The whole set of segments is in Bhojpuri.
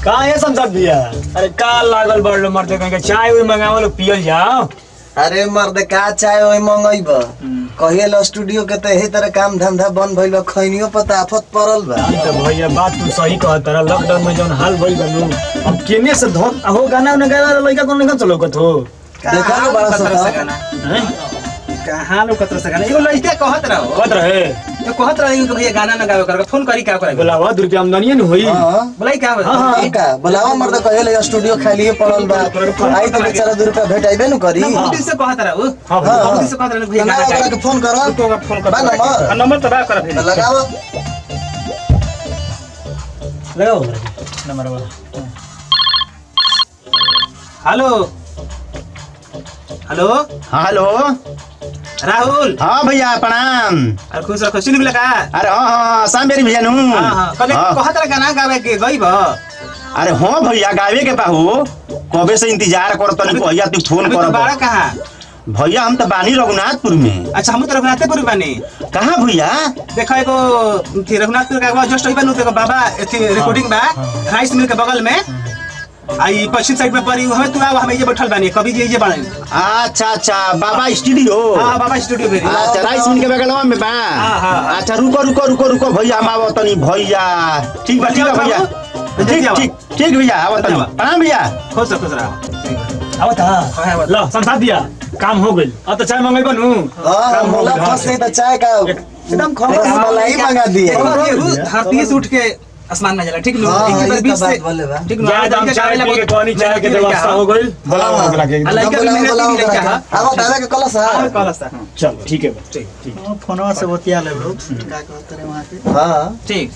कहाँ है समझ दिया? अरे का लागल बड़ मर्दे कहीं चाय वही मंगावो लो पियल जाओ। अरे मर्द का चाय वही मंगईब कहिए लो स्टूडियो के तो यही तरह काम धंधा बंद भइल खैनियो पर आफत पड़ल बा। तो भैया बात तू सही कहत रहा। लॉकडाउन में जौन हाल भइल बनू अब केने से धोत हो गाना उन्हें गावे वाला लड़का कौन नहीं चलो कथो देखा ना बड़ा सा गाना कहां लोग कतर से गाना एगो लड़का कहत रहे तो कहत रहे कि भैया गाना ना गावे कर फोन करी का करे बोलावा 2 रुपया आमदनी न होई। बोलाई का हां का बुलावा मर्द कहे ले स्टूडियो खाली पड़ल बा आई तो बेचारा 2 रुपया भेटाइबे न करी। बहुत दिन से कहत रहा वो हां बहुत दिन से कहत रहे भैया गाना के फोन करो तो फोन कर बा नंबर तो बा कर भेज लगाओ लगाओ नंबर वाला। हेलो हेलो हाँ हेलो राहुल। हाँ भैया प्रणाम। अरे खुश रखो सुन लगा। अरे हाँ सांबेरी भैया नु। हां कने कहत रहा गाना गावे के गई बा। अरे हाँ भैया गावे के पाहू कबे से इंतजार करत तनी भैया तू फोन कर बाड़ा कहां भैया हम तो बानी रघुनाथपुर में। अच्छा हम तो रघुनाथपुर बानी। कहाँ भैया? देखो एगो रघुनाथपुर का जस्ट होइबा नु देखो बाबा एथी रिकॉर्डिंग बा राइस मिल के बगल में आई पश्चिम साइड में पड़ी हमें तू आओ हम ये बैठल बानी कभी ये बने। अच्छा अच्छा बाबा स्टूडियो। हां बाबा स्टूडियो में। अच्छा राइस मिल के बगलवा में बा। अच्छा रुको रुको रुको रुको भैया हम आवत तनी भैया। ठीक बा भैया ठीक ठीक ठीक भैया आवत तनी। प्रणाम भैया खुश रहो आवत हां लो समझा दिया काम हो गइल। अब तो चाय मंगाई बनू। हां मोला फंस नहीं तो चाय का एकदम खबर मलाई मंगा दिए धरती से उठ के आसमान में जाला ठीक नो एक बार बीच से ठीक नो आज चाय पी के पानी चाय के व्यवस्था हो गइल। बुलाओ ओकरा के लड़का भी मेहनत नहीं लड़का हां आवत दादा के कलस है कलस चल ठीक है ठीक ठीक फोनवा से बतिया ले लोग का कहत रे वहां पे। हां ठीक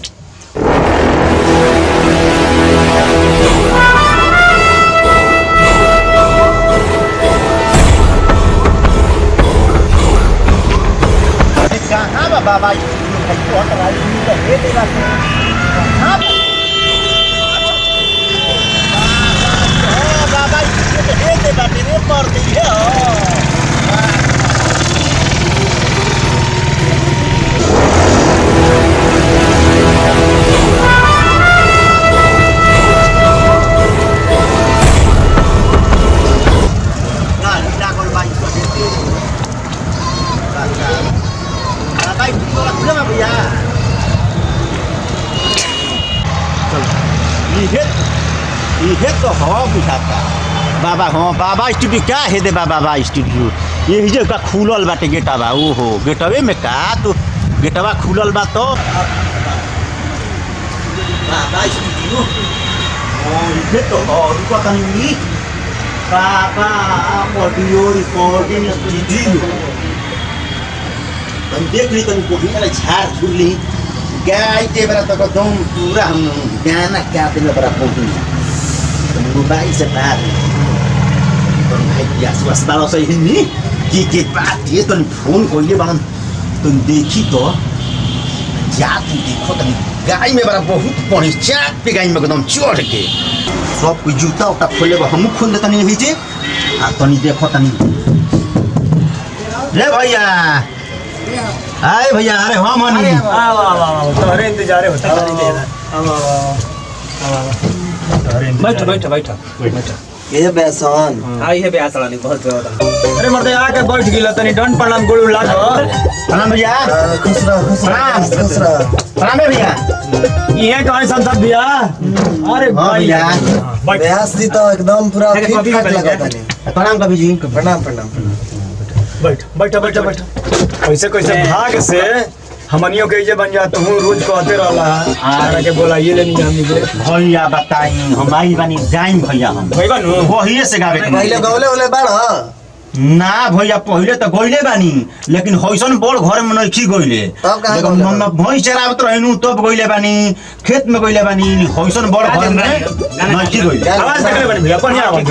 कहाँ बा बाबा ये तो हवा बुझाता बाबा। हाँ बाबा स्टूडियो क्या है दे बाबा स्टूडियो ये जो का खुलल बाटे गेटवा ओहो गेटवे में का तो गेटवा खुलल बा तो बाबा स्टूडियो ये तो रुको तनी बाबा ऑडियो रिकॉर्डिंग स्टूडियो हम देख ली तनी कोही वाला झाड़ झूल ली गाय के बरा तक दम पूरा हम गाना क्या दिन बरा पहुंच मोबाइल से बात तो भाई या स्वास्थ्य से हिंदी की बात ये तो फोन कोइले बनन तुम देखी तो जा तुम देखो तनी गाय में बड़ा बहुत पड़ी चाट पे गाय में एकदम चढ़ के सब कोई जूता उटा खोले हम खोल देता नहीं जे आ तनी देखो तनी ले भैया हाय भैया अरे हां मानी वाह वाह वाह तोरे इंतजार होता बैठ बैठ बैठ बैठ ये बेसन हां ये ब्याह चलानी बहुत ज्यादा। अरे मर्दे आके बैठ गिला तनी डंड प्रणाम गोड़ लाग। प्रणाम भैया खुश रह प्रणाम भैया ये कहां संसद दिया। अरे भाई बैठ बेहस जी तो एकदम पूरा फिट फाट लगा तनी। प्रणाम कवि जी प्रणाम प्रणाम बैठ बैठ बैठ बैठ कैसे कैसे भाग से हमनियों के जे बन जात हूं रोज कहते रहला आरा के बोलाइए ले नहीं हमनी के भैया बताई हमारी बानी जाइन भैया हम भाई बनू वही से गावे पहले गौले होले बाड़ ना भैया पहले तो गइले बानी लेकिन हइसन बड़ घर में नइखी गइले तब कहां गइले हम भैंस चरावत रहनु तब गइले बानी खेत में गइले बानी हइसन बड़ घर में नइखी गइले आवाज देखले बनी भैया बढ़िया आवाज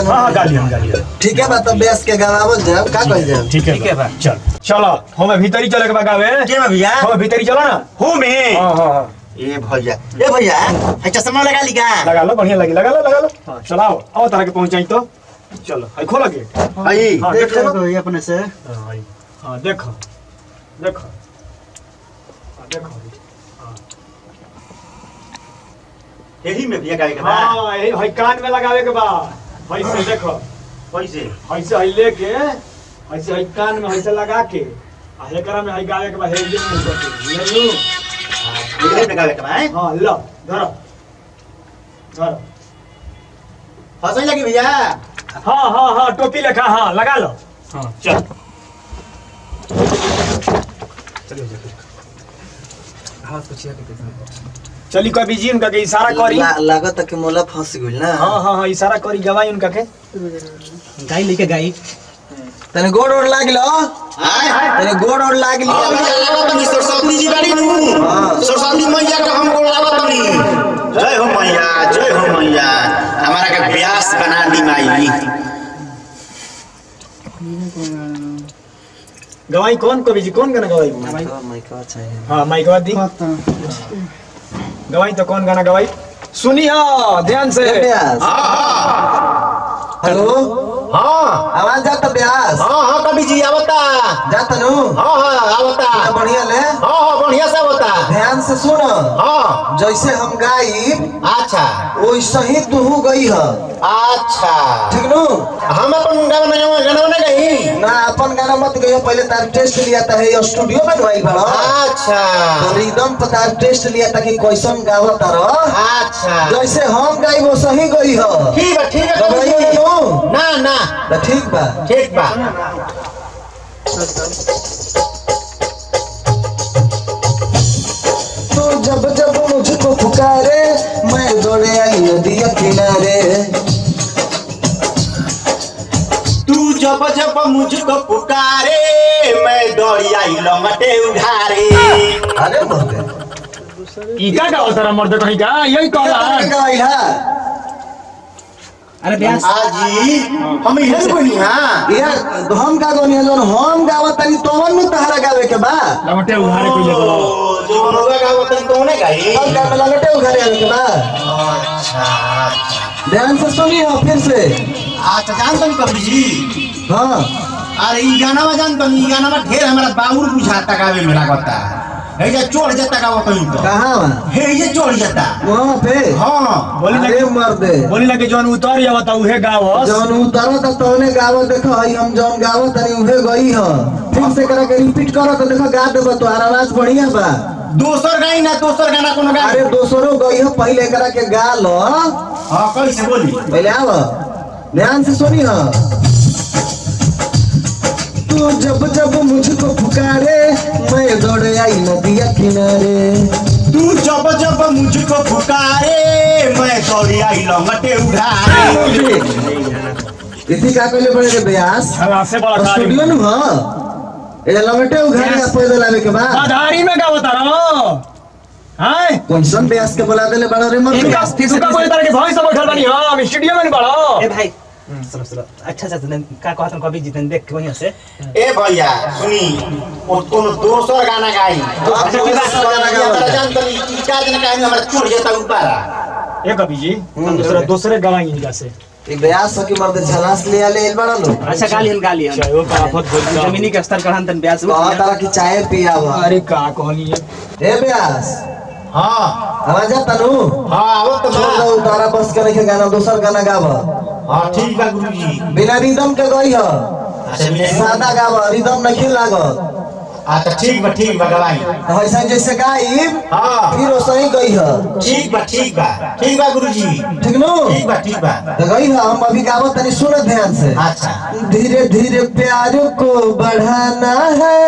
हां गाली हम गाली ठीक है बात बेस के गावावल जाओ का कह जाओ ठीक है बा चल चलो हमें भीतरी चले के बगावे के भैया हमें भीतरी चलो ना हो में हां हां ए भैया है चश्मा लगा ली का लगा लो बढ़िया लगी लगा लो हां चलाओ आओ तारा के पहुंचाई तो चलो आई खोला गेट आई देख लो ये अपने से हां देखो देखो देखो यही में भैया गावे के बा हां यही हई कान में लगावे के बा ऐसे देखो कैसे ऐसे हई लेके ऐसे हई कान में ऐसे लगा के आ एकरा में हई गावे के बा हे दिन में करके ले लू यही में गावे के बा हां लो धरो धरो हंसने लगी भैया हां हां हां टोपी लगा हां लगा लो हां चल चली कभी जी उनका के इशारा करी लागत कि मोला फंस गइल ना। हां हां हां इशारा करी गवाई उनका के गाई लेके गाई तने गोड़ ओड़ लाग लो आय तने गोड़ ओड़ लाग ली तनी सरस्वती जी बाड़ी नु सरस्वती मैया के हम गोलावा तनी जय हो मैया हमारा के व्यास बना दी माई गवाई कौन कवि जी कौन गाना गवाई माइकवा चाहिए। हाँ माइकवा दी गवाई तो कौन गाना गवाई सुनी हाँ ध्यान से ब्यास हेलो हां आवाज जाता ब्यास हां कवि जी आवता जाता नु हां आवता बढ़िया ले हां बढ़िया से होता ध्यान से सुन हां जैसे हम गाइब अच्छा वैसे ही तू गई है अच्छा ठीक नु हम अपन गाना नहीं गई ना अपन गाना मत गई पहले तार टेस्ट लिया था ये स्टूडियो में गई बड़ा अच्छा तो रिदम पर तार टेस्ट लिया था कि कैसन गावत तारो अच्छा जैसे हम गाई वो सही गई है ठीक है गवाई नु ना ना तो ठीक बा ठीक बा तो जब जब मुझको पुकारे मैं दौड़े आई नदी के किनारे तू जब जब मुझको पुकारे मैं दौड़ी आई लंगटे उधारे अरे मर्दे ई का गाओ तारा मर्द कहीं का यही कहला गई है अरे ब्यास आजी हम इधर बोली हां यार हम का गोनी जोन हम गावत तनी तोवन में तहरा गावे के बा लमटे उधारे कोई ले बोलो जो मनोगा का वतन कौन है गाई हम का लगटे उघारे आवे के बा अच्छा ध्यान से सुनी हो फिर से अच्छा जानते हैं कवि जी हां अरे ई गाना में जानते हैं ई गाना में ढेर हमारा बाउर बुझाता गावे में लागता है ये चोर जाता का वतन तो कहां बा हे ये चोर जाता वहां पे हां बोली अरे मर्दे बोली लगे जौन उतर जावत उहे गावस जौन उतारो त तोने गावत देखो हई हम जौन गावत तनी उहे गई ह फिर से करा के रिपीट करो तो देखो गा देबो तो आवाज बढ़िया बा दोसर गाई ना दोसर गाना कोनो गा अरे दोसरो गई ह पहले करा के गा लो हां कैसे बोली पहले आव ध्यान से सुनी ह तू जब जब मुझको पुकारे मैं दौड़े आई नदी के किनारे तू जब जब मुझको पुकारे मैं दौड़ी आई लंगटे उधारे इसी का पहले बड़े के ब्यास हला से बड़ा गाड़ी स्टूडियो नु ह ए लंगटे उघारे आ पैदल आवे के बाद बाधारी में गावत तारा हाय कौन ब्यास के बुला देले बड़ा रे मत इनका तुका बोले तारा के भाई सब बैठल बानी हां स्टूडियो में बड़ो ए भाई सुनो अच्छा अच्छा का कहत कभी जितन देख के वहीं से ए भैया सुनी ओ कोनो दोसर गाना गाई हमरा जानत नहीं कि का दिन गाई हमरा चोर जाता ऊपर ए कवि जी दूसरे गवाई इनका से एक ब्यास की मर्द झलास ले आले एल बड़ा लो अच्छा गाली हम चाहे का आफत बोल जमीनी के स्तर करहन तन ब्यास कहा तारा की चाय पिया हुआ अरे का कहनी है ए ब्यास हां आवाज आता नु हां आवत तो छोड़ दो तारा बस करे के गाना दूसर गाना गाव हां ठीक बा गुरुजी बिना रिदम के गई ह अच्छा मिले सादा गाव रिदम नहीं लागत अच्छा ठीक बा गवाई ऐसा जैसे गाई हां फिर वो सही गई ह ठीक बा गुरुजी ठीक नु ठीक बा तो गई ह हम अभी गावत तनी सुन ध्यान से अच्छा धीरे धीरे प्यार को बढ़ाना है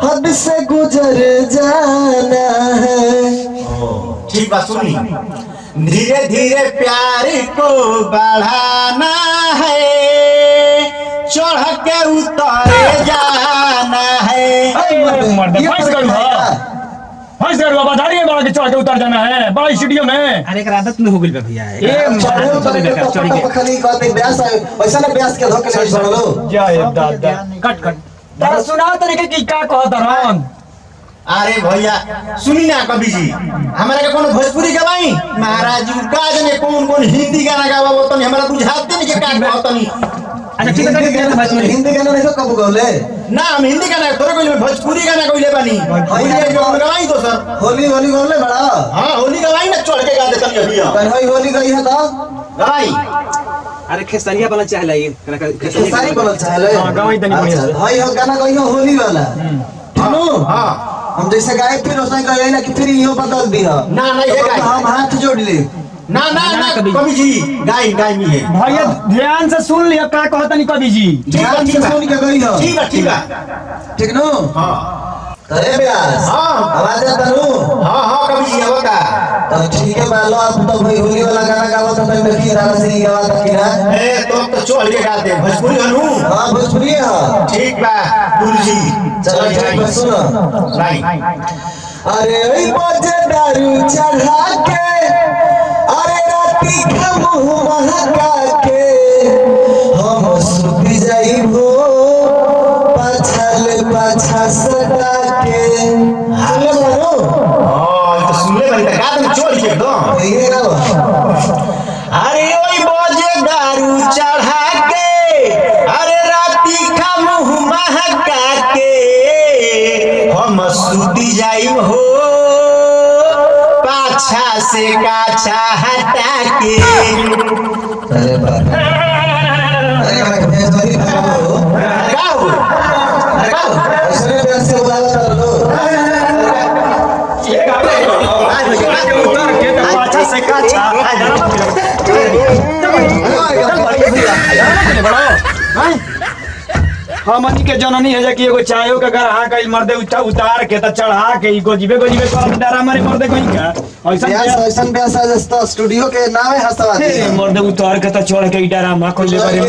हद से गुजर जाना है ठीक बा सुनी धीरे धीरे प्यार को बढ़ाना है चढ़ के उतर जाना है मर्द फंस गई फंस गई बाधारी में बड़ा के चढ़ के उतर जाना है बड़ा स्टूडियो में अरे एक आदत में हो गइल बा भैया ए चढ़े उतरे के चढ़ के खाली कहते ब्यास वैसा ना ब्यास के धोके नहीं छोड़ लो जय दादा कट तारा सुनाओ तरीके की का कहत रहन अरे भैया सुनी ना कवि जी हमारा के कोनो भोजपुरी गवाई महाराज जी का जाने कौन कौन हिंदी गाना गावा तनी हमरा बुझाते नहीं के का कहतनी अच्छा ठीक है हिंदी गाना नहीं कब गौले ना हम हिंदी गाना थोड़े कोई भोजपुरी गाना कोई ले बानी होली गवाई तो सर होली होली गौले बड़ा हां होली गवाई ना चढ़ के गा दे तनी अभी पर होली गई है तो गवाई अरे खेसारिया वाला चाहला ये सारी बोल चाहले हां गवाई तनी बढ़िया भाई हो गाना गई हो होली वाला सुनो हां हम जैसे गाए फिर उसने कहे ना कि फिर इहो बदल दिया ना ना ये गाय हम हाथ जोड़ ले ना ना ना कवि जी गाय गाय में है भैया ध्यान से सुन लिया का कहता नहीं कवि जी ध्यान से सुन के गई हो ठीक है ठीक नो हां अरे ब्यास हां आवाज आता नु हां कवि जी आवता तो ठीक है बालो आप तो भाई होली वाला गाना गावा तो मैं देखी राला से गावा था कि ना ए तो चढ़ के गा दे भोजपुरी हनु हां भोजपुरी है ठीक बा गुरुजी चलो ठीक है सुनो भाई अरे ओई बजे दारू चढ़ा के अरे राती का मुंह महका के हम सुख जाइबो पाछल पाछा सटा के सुनो मारो हां तो सुनले बनी त गा दे चढ़ के एकदम ये गाओ अरे ओई बजे दारू चढ़ा के अरे राती का मुंह महका के हम सुती जाई हो पाछा से काछा हटा के अरे बाप अरे मैं भेज दो ही भागो गाओ गाओ ऐसे प्यार से बुलावा कर लो ये गावे उतर के तो पाछा से काछा हमनी के जननी है जे कि एगो चायो के अगर हां कइल मर्दे उतार के त चढ़ा के इको जीवे कर डरा मारे मर्दे कहीं का ऐसा ऐसा प्यास जस्तो स्टूडियो के नाम है हंसवा ए मर्दे उतार के त चढ़ के डरा मा कोई ले बारे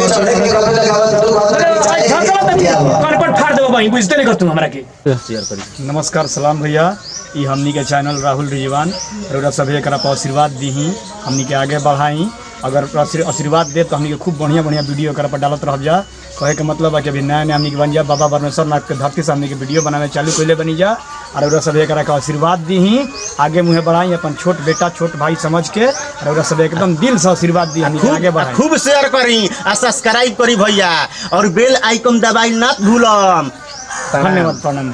करपट फाड़ देबो भाई बुझते नहीं करतू हमरा के नमस्कार सलाम भैया ई हमनी के चैनल राहुल रिजवान रउरा सभे एकरा पर आशीर्वाद दीही हमनी के आगे बढ़ाई अगर आशीर्वाद दे तो हमनी के खूब बढ़िया बढ़िया वीडियो एकरा पर डालत रह जा कहे के मतलब है कि अभी नया नया हमनी के बन जा बाबा परमेश्वर नाथ के धरती से हमनी के वीडियो बनावे चालू कइले बनी जा और रउरा सभे एकरा के आशीर्वाद दीही आगे मुहे बढ़ाई अपन छोट बेटा छोट भाई समझ के रउरा सभे एकदम दिल से आशीर्वाद दी हमनी के आगे बढ़ाई खूब शेयर करी आ सब्सक्राइब करी भैया और बेल आइकन दबाई ना भूलम धन्यवाद प्रणाम।